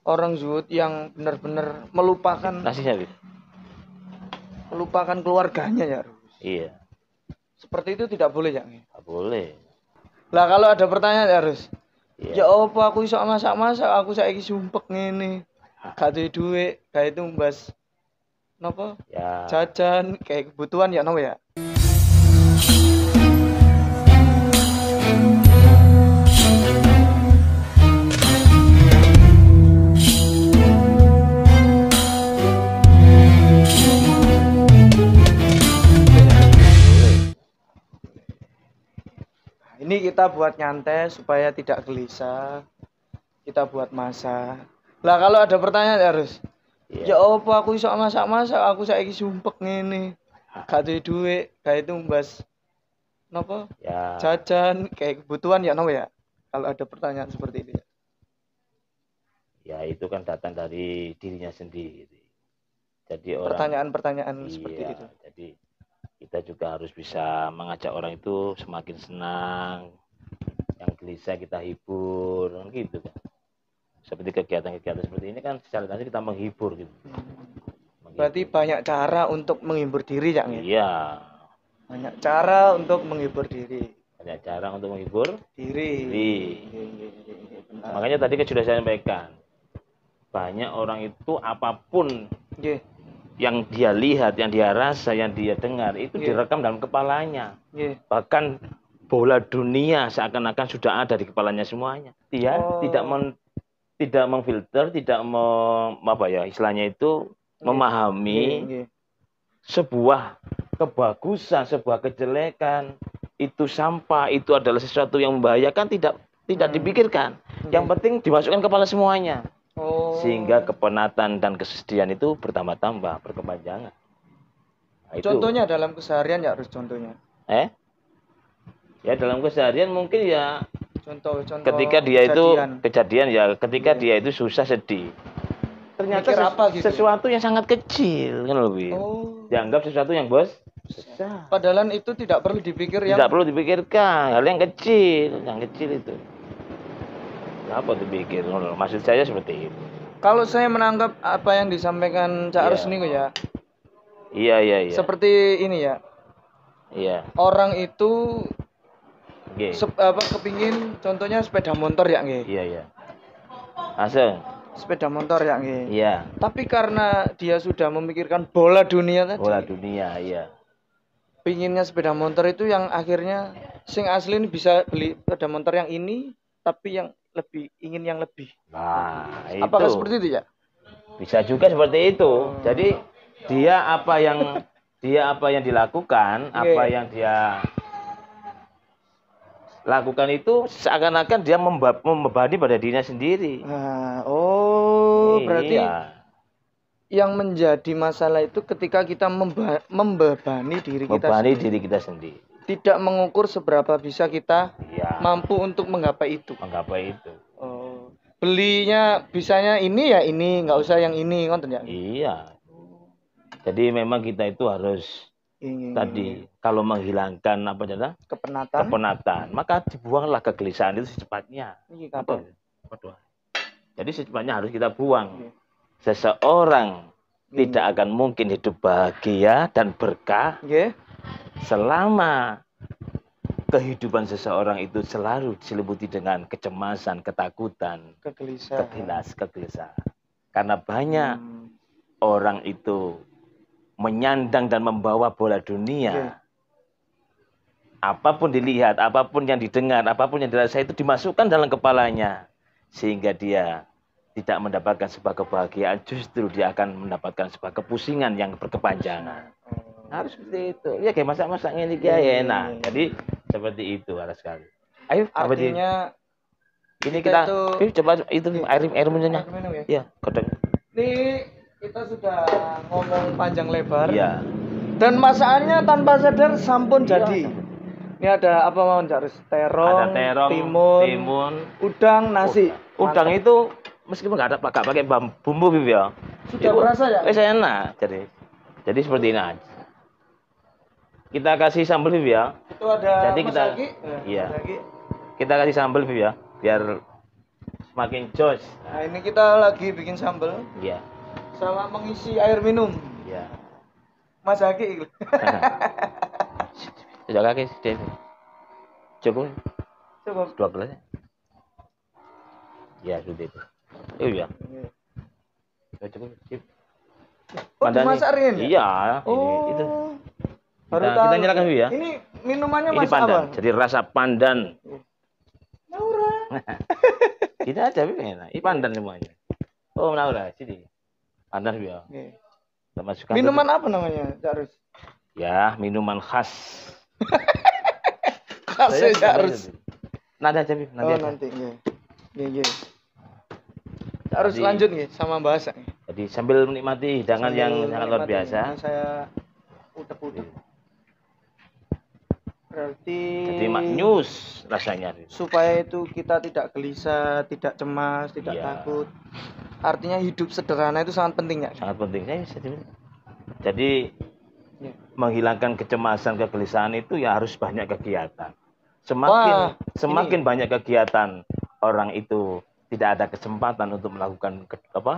orang zuhud yang benar-benar melupakan Nasihnya, Bib. melupakan keluarganya ya. Iya. Seperti itu tidak boleh ya. Nggak boleh. Lah kalau ada pertanyaan ya harus. Iya. Ya apa aku iso masak-masak, aku saiki sumpek ngene. Gak duwe duit, kayak itu mbas napa? Ya. Jajan kayak kebutuhan ya napa ya? Ini kita buat nyantai supaya tidak gelisah. Kita buat masak. Lah kalau ada pertanyaan harus. Iya. Ya apa aku iso masak-masak, aku saiki sumpek ngene. Gak duwe duit, kayak itu mbas napa? Ya. Jajan kayak kebutuhan ya napa ya? Kalau ada pertanyaan seperti itu ya. Ya itu kan datang dari dirinya sendiri. Jadi orang Pertanyaan-pertanyaan seperti iya, itu. jadi kita juga harus bisa mengajak orang itu semakin senang, yang gelisah kita hibur, gitu kan. Seperti kegiatan-kegiatan seperti ini kan secara langsung kita menghibur gitu. Berarti banyak cara untuk menghibur diri ya? Iya. Banyak cara untuk menghibur diri. Banyak cara untuk menghibur Diri. Makanya tadi kan sudah saya sampaikan, banyak orang itu apapun yang dia lihat, yang dia rasa, yang dia dengar itu direkam dalam kepalanya. Bahkan bola dunia seakan-akan sudah ada di kepalanya semuanya. Dia tidak memfilter, tidak istilahnya itu memahami sebuah kebagusan, sebuah kejelekan, itu sampah, itu adalah sesuatu yang membahayakan, tidak dipikirkan. Yang penting dimasukkan kepala semuanya. Sehingga kepenatan dan kesedihan itu bertambah-tambah, berkepanjangan. Nah, contohnya dalam keseharian ya harus contohnya. Ya dalam keseharian mungkin ya contoh ketika dia kejadian ya ketika dia itu susah, sedih. Ternyata apa gitu? Sesuatu yang sangat kecil kan lebih. Dianggap sesuatu yang besar. Padahal itu tidak perlu dipikir tidak perlu dipikirkan, hal yang kecil itu. Apa dipikir? Maksud saya seperti itu. Kalau saya menangkap apa yang disampaikan Cak Arus ini ya. Iya. Seperti ini ya. Iya. Orang itu kepingin contohnya sepeda motor ya nggih. Iya. Langsung. Sepeda motor ya nggih. Iya. Tapi karena dia sudah memikirkan bola dunia tadi. Bola dunia, iya. Pinginnya sepeda motor itu yang akhirnya sing asli bisa beli sepeda motor yang ini tapi yang lebih ingin yang lebih. Nah, itu. Apakah seperti itu ya? Bisa juga seperti itu. Jadi dia apa yang dilakukan, apa yang dia lakukan itu seakan-akan dia membebani pada dirinya sendiri. Nah, berarti yang menjadi masalah itu ketika kita membebani diri kita sendiri. Tidak mengukur seberapa bisa kita mampu untuk menggapai itu. Belinya bisanya ini ya ini, nggak usah yang ini, ngonten ya. Iya. Jadi memang kita itu harus tadi kalau menghilangkan kepenatan, maka dibuanglah kegelisahan itu secepatnya. Jadi secepatnya harus kita buang. Seseorang tidak akan mungkin hidup bahagia dan berkah selama kehidupan seseorang itu selalu diselimuti dengan kecemasan, ketakutan, kegelisahan. Karena banyak orang itu menyandang dan membawa bola dunia. Apapun dilihat, apapun yang didengar, apapun yang dirasa itu dimasukkan dalam kepalanya. Sehingga dia tidak mendapatkan sebuah kebahagiaan, justru dia akan mendapatkan sebuah kepusingan yang berkepanjangan. Harus seperti itu. Ya kayak masak-masak ini kayak enak. Jadi seperti itu harus sekali. Ayo, artinya ini kita coba itu air minumnya. Iya, kodok. Ini kita sudah ngomong panjang lebar. Iya. Dan masakannya tanpa sadar sampun jadi. Ini ada apa mau harus terong, timun, udang, nasi. Udang itu meskipun nggak pakai bumbu Bib ya. Sudah berasa ya? Enak. Jadi seperti ini aja. Kita kasih sambal Bib ya. Itu ada jadi kita kita kasih sambal Bib ya, biar Semakin jos. Nah, ini kita lagi bikin sambal. Iya. Sama mengisi air minum. Iya. Mas Haki. Sejak kaki sih. Cukup. Cukup. 2 gelas. Ya, sudah itu. Iya. Cukup. Oh, dimasak ini? Iya, oh. Itu. Kita nyalakan dulu ya. Ini minumannya ini pandan. apa? Jadi rasa pandan. Naura. Kita aja enak. Ini pandan semuanya. Oh, Naura, sini. Pandan ya. Minuman apa namanya, Carus? Ya, minuman khas. Khas ya, Carus. Nanti aja, nanti. Iya. Harus lanjut nih sama bahasa. Jadi sambil menikmati hidangan yang sangat luar biasa. Saya utek-utek. Berarti jadi maknyus rasanya. Supaya itu kita tidak gelisah, tidak cemas, tidak takut. Artinya hidup sederhana itu sangat penting ya. Sangat penting. Jadi menghilangkan kecemasan, kegelisahan itu ya harus banyak kegiatan. Semakin banyak kegiatan orang itu tidak ada kesempatan untuk melakukan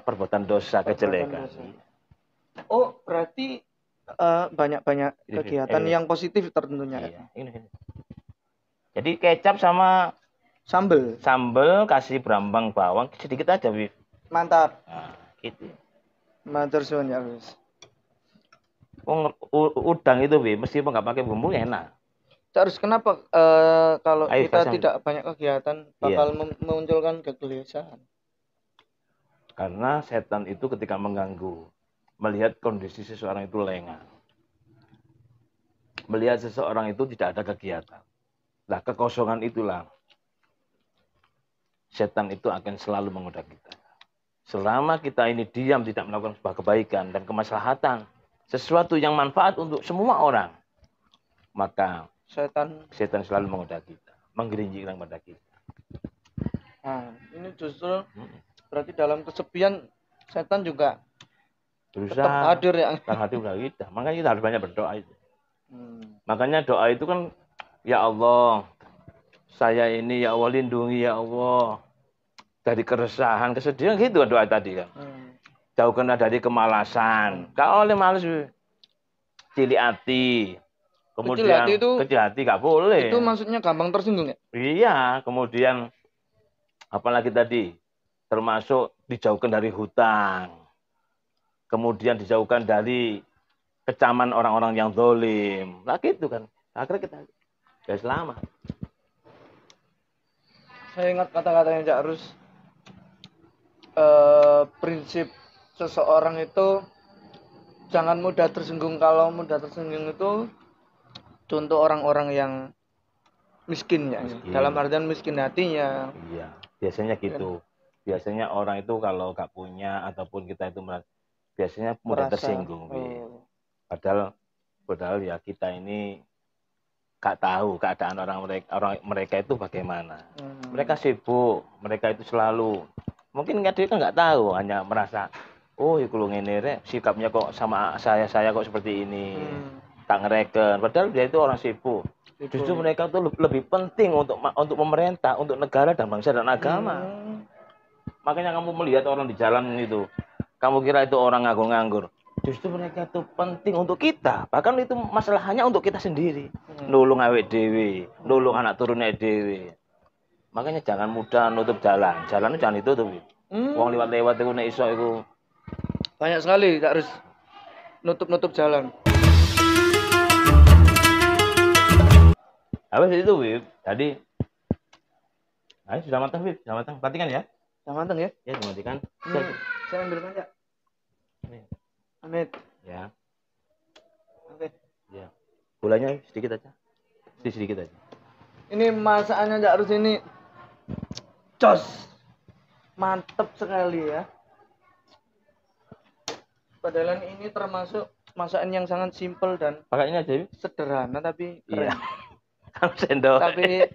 perbuatan dosa, kejelekan. Oh, berarti banyak-banyak kegiatan yang positif tentunya. Iya. Ini. Jadi kecap sama sambel kasih berambang bawang sedikit aja, Wif. Mantap. Nah, gitu. Matur suwun ya, Wis. Udang itu, Wif, meskipun nggak pakai bumbu enak. Terus kenapa kalau kita tidak banyak kegiatan bakal memunculkan kegelisahan? Karena setan itu ketika mengganggu, melihat kondisi seseorang itu lengah, melihat seseorang itu tidak ada kegiatan, nah kekosongan itulah setan itu akan selalu menggoda kita. Selama kita ini diam, tidak melakukan sebuah kebaikan dan kemaslahatan, sesuatu yang manfaat untuk semua orang, maka setan selalu menggoda kita, menggelincirkan pada kita. Nah, ini justru berarti dalam kesepian setan juga berusaha hadir ya. Hadir kita. Makanya kita harus banyak berdoa itu. Makanya doa itu kan, ya Allah, saya ini ya Allah lindungi ya Allah dari keresahan, kesedihan, gitu doa tadi kan. Jauhkanlah dari kemalasan. Kalau oleh malas, cilik hati. Kemudian kecil hati gak boleh. Itu maksudnya gampang tersinggung ya? Iya, kemudian apalagi tadi termasuk dijauhkan dari hutang. Kemudian dijauhkan dari kecaman orang-orang yang zalim. Lah gitu kan. Akhirnya kita gak selamat. Saya ingat kata-katanya Cak Rus. Prinsip seseorang itu jangan mudah tersinggung. Kalau mudah tersinggung itu contoh orang-orang yang miskin ya. Dalam artian miskin hatinya. Iya, biasanya gitu. Biasanya orang itu kalau gak punya ataupun kita itu biasanya mudah tersinggung. Padahal ya kita ini gak tahu keadaan orang mereka itu bagaimana. Mereka sibuk, mereka itu selalu mungkin dia kan nggak tahu, hanya merasa oh iku ngene sikapnya kok sama saya kok seperti ini. Tak ngereken, padahal dia itu orang sibuk. Justru mereka itu lebih penting untuk pemerintah, untuk negara dan bangsa dan agama. Makanya kamu melihat orang di jalan itu, kamu kira itu orang nganggur-nganggur. Justru mereka itu penting untuk kita. Bahkan itu masalahnya untuk kita sendiri. Nulung awake dhewe, nulung anak turunnya dhewe. Makanya jangan mudah nutup jalan. Jalan itu jangan ditutup. Wong lewat-lewat itu nek iso iku banyak sekali harus nutup jalan. Habis itu, Wib. Tadi ayo sudah matang, Wib. Sudah matang. Perhatikan ya. Sudah matang ya? Ya, perhatikan. Saya ambilkan ya. Amit. Ya. Oke. Ya. Gulanya sedikit aja. Sedikit aja. Ini masakannya Cak Rus ini jos. Mantep sekali ya. Padahal ini termasuk masakan yang sangat simpel dan pakai ini aja, Wib. Sederhana tapi keren. Iya. Sendok. Tapi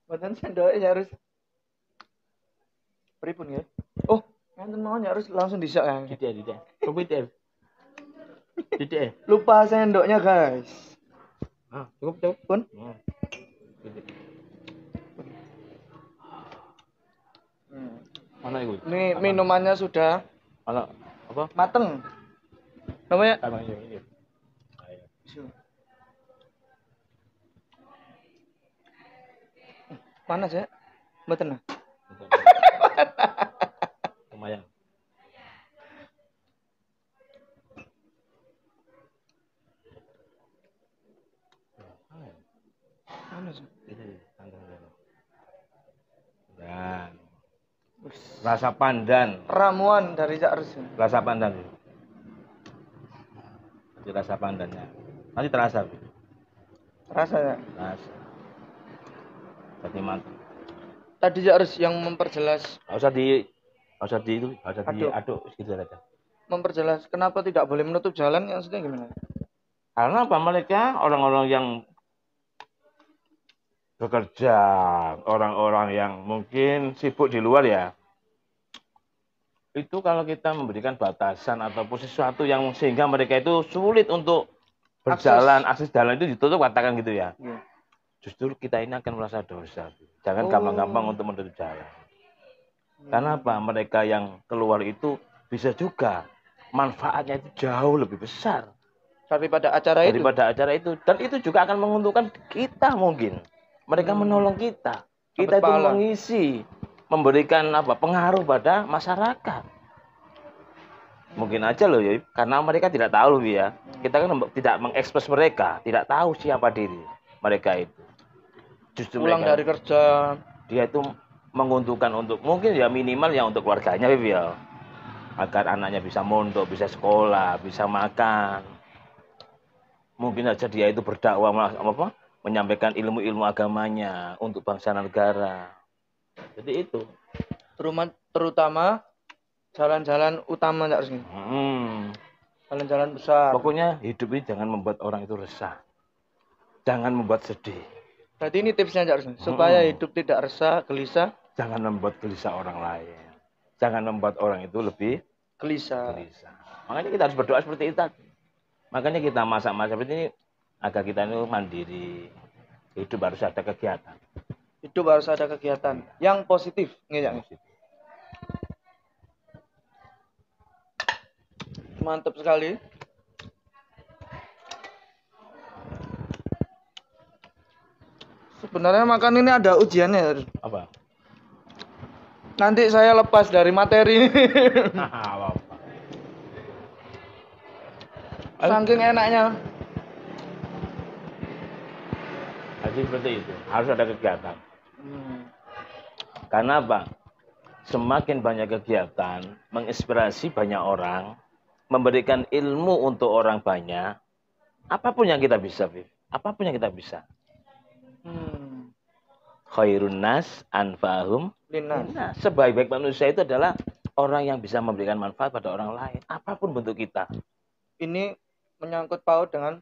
buatan sendoknya harus pripun ya? Oh, nanti mau harus langsung disak kan? Tidak. Tidak. Lupa sendoknya guys. Cukup. Pun. Mana itu? Ini minumannya sudah apa? Mateng. Namanya? Panas ya? Mboten. Lumayan. Panas. Dan rasa pandan. Ramuan dari Cak Res. Rasa pandan. Jadi rasa pandannya. Nanti terasa. Terasa ya? Terasa. Jadi mantap. Tadi Cak Res yang memperjelas. Nggak usah diaduk gitu aja. Memperjelas kenapa tidak boleh menutup jalan, yang sedang gimana? Karena apa, mereka orang-orang yang bekerja, orang-orang yang mungkin sibuk di luar ya. Itu kalau kita memberikan batasan ataupun sesuatu yang sehingga mereka itu sulit untuk berjalan, akses jalan itu ditutup, katakan gitu ya. Justru kita ini akan merasa dosa. Jangan gampang-gampang untuk menutup jalan. Karena apa? Mereka yang keluar itu bisa juga manfaatnya itu jauh lebih besar daripada acara itu. Dan itu juga akan menguntungkan kita mungkin. Mereka menolong kita. Kita itu mengisi, memberikan pengaruh pada masyarakat. Mungkin aja loh ya, karena mereka tidak tahu ya. Kita kan tidak mengekspos mereka, tidak tahu siapa diri mereka itu. Justru pulang dari kerja, dia itu menguntungkan untuk mungkin ya minimal ya untuk keluarganya ya. Agar anaknya bisa mondok, bisa sekolah, bisa makan. Mungkin aja dia itu berdakwah menyampaikan ilmu-ilmu agamanya untuk bangsa dan negara. Jadi itu. Terutama jalan-jalan utama enggak sih? Jalan-jalan besar. Pokoknya hidup ini jangan membuat orang itu resah. Jangan membuat sedih. Berarti ini tipsnya enggak sih? Supaya hidup tidak resah, gelisah. Jangan membuat gelisah orang lain. Jangan membuat orang itu lebih gelisah. Makanya kita harus berdoa seperti itu. Makanya kita masak-masak seperti ini agar kita ini mandiri. Hidup harus ada kegiatan. Hidup harus ada kegiatan yang positif, nggak? Mantap sekali. Sebenarnya makan ini ada ujiannya. Apa? Nanti saya lepas dari materi. Saking enaknya. Jadi seperti itu. Harus ada kegiatan. Karena apa? Semakin banyak kegiatan, menginspirasi banyak orang, memberikan ilmu untuk orang banyak, apapun yang kita bisa, Viv. Apapun yang kita bisa. Khairun nas anfa'hum linnas. Sebaik-baik manusia itu adalah orang yang bisa memberikan manfaat pada orang lain, apapun bentuk kita. Ini menyangkut paut dengan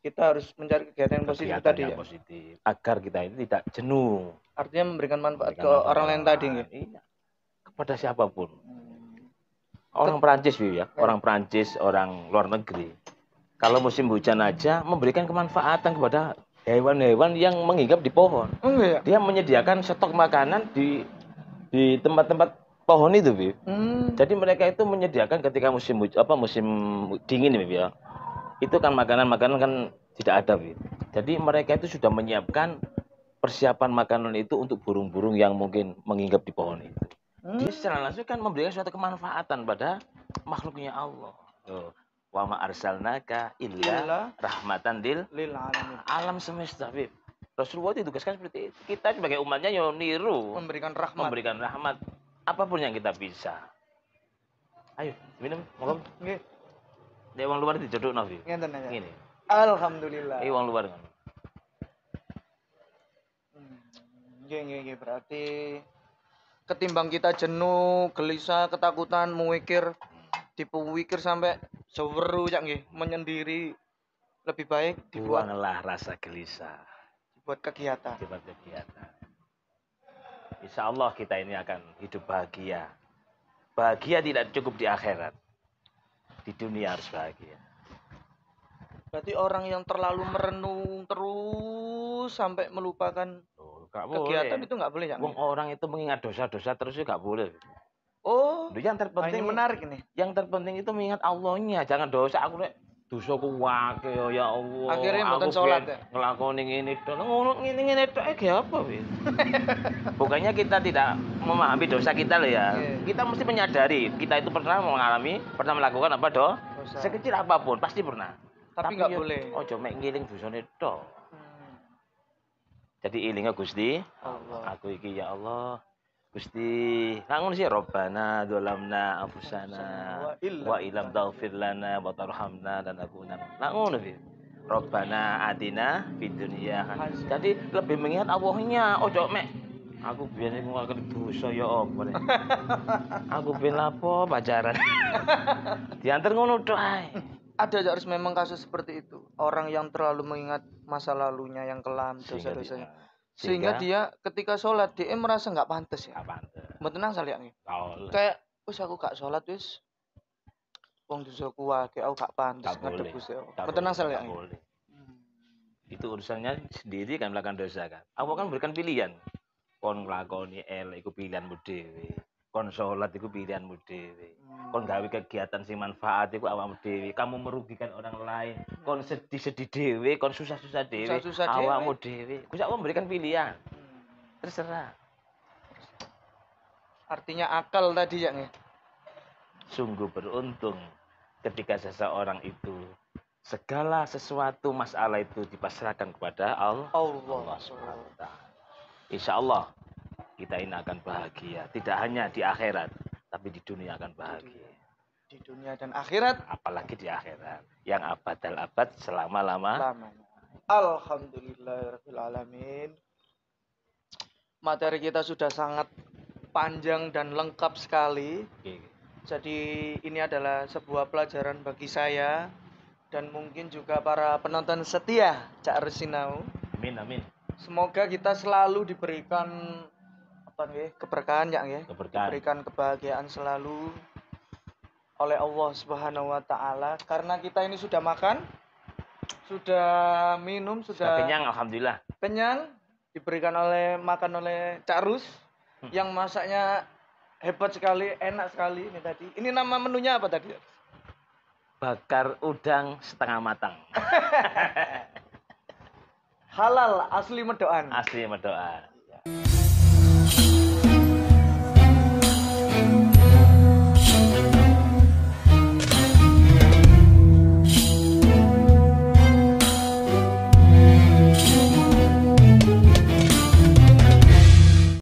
kita harus mencari kegiatan yang positif tadi ya. Positif agar kita ini tidak jenuh. Artinya memberikan manfaat ke orang lain tadi ya. Iya. Kepada siapapun. Orang Perancis ya, orang Perancis, orang luar negeri. Kalau musim hujan aja memberikan kemanfaatan kepada hewan-hewan yang menghinggap di pohon. Dia menyediakan stok makanan di tempat-tempat pohon itu, Bi. Jadi mereka itu menyediakan ketika musim dingin ya. Itu kan makanan-makanan kan tidak ada, Bi. Jadi mereka itu sudah menyiapkan persiapan makanan itu untuk burung-burung yang mungkin menghinggap di pohon itu. Dia secara langsung kan memberikan suatu kemanfaatan pada makhluknya Allah. Wa ma arsalnaka illa rahmatan lil alamin. Alam semesta, Bib. Rasulullah ditugaskan seperti itu. Kita sebagai umatnya yo niru, memberikan rahmat. Apapun yang kita bisa. Ayo, minum, monggo. Nggih. Nek wong luar dijodohno, Bib. Ngenten aja. Ngene. Alhamdulillah. Wong luar ngono. Nggih, berarti ketimbang kita jenuh, gelisah, ketakutan, memikir sampai seweru ya nggih, menyendiri, lebih baik dibuanglah rasa gelisah. Dibuat kegiatan. Insya Allah kita ini akan hidup bahagia. Bahagia tidak cukup di akhirat. Di dunia harus bahagia. Berarti orang yang terlalu merenung terus sampai melupakan kegiatan itu nggak boleh ya? Orang itu mengingat dosa-dosa terus juga nggak boleh. Oh, yang terpenting ini menarik nih. Yang terpenting itu mengingat Allahnya, jangan dosa. Aku nek dosaku wake ya Allah. Akhirnya aku sholat ya? Ngelakoni ngene tok. Ngene tok apa wis. Bukannya kita tidak memahami dosa kita loh ya. Kita mesti menyadari kita itu pernah melakukan apa dosa. Sekecil apapun pasti pernah. Tapi nggak boleh. Ojo mek ngiling dosane tok. Jadi ilinga Gusti Allah. Aku iki ya Allah. Gusti, kangen sih Robbana dzalamna anfusana wa illam taghfir lana wa tarhamna lanakunanna. Ngono sih. Robbana atina fid dunya hasanah. Jadi lebih mengingat Allahnya. Ojo mek aku biyen iku ngakoni dosa ya apa. Aku ben lapo pacaran. Diantar ngono tok ae. Ada harus memang kasus seperti itu. Orang yang terlalu mengingat masa lalunya yang kelam, dosa-dosanya. Sehingga dia ketika sholat dia merasa nggak pantas ya. Mbak tenang saya lihat nih. Kayak wis aku gak sholat wis. Wong dosaku wae aku gak pantas ngadep Gusti Allah. Mbak tenang saya lihat nih. Itu urusannya sendiri kan melakukan dosa kan. Allah kan berikan pilihan. Kon nglakoni elek iku pilihanmu dhewe. Kon sholat iku pilihanmu dhewe. Kon gawe kegiatan sing manfaat iku awakmu dhewe. Kamu merugikan orang lain. Kon sedih-sedih dhewe, kon susah-susah dhewe. Awakmu dhewe. Gusti Allah memberikan pilihan. Terserah. Artinya akal tadi ya nih. Sungguh beruntung ketika seseorang itu segala sesuatu masalah itu dipasrahkan kepada Allah SWT. Insya Allah kita ini akan bahagia. Tidak hanya di akhirat, tapi di dunia akan bahagia. Di dunia dan akhirat. Apalagi di akhirat. Yang abad selama-lama. Alhamdulillahirabbil alamin. Materi kita sudah sangat panjang dan lengkap sekali. Jadi ini adalah sebuah pelajaran bagi saya dan mungkin juga para penonton setia Cak Rusinau. Amin. Semoga kita selalu diberikan keberkahan ya nggih. Diberikan kebahagiaan selalu oleh Allah Subhanahu wa taala karena kita ini sudah makan, sudah minum, sudah kenyang alhamdulillah. Kenyang diberikan makan oleh Cak Rus yang masaknya hebat sekali, enak sekali ini tadi. Ini nama menunya apa tadi? Bakar udang setengah matang. Halal asli Medokan. Asli Medokan.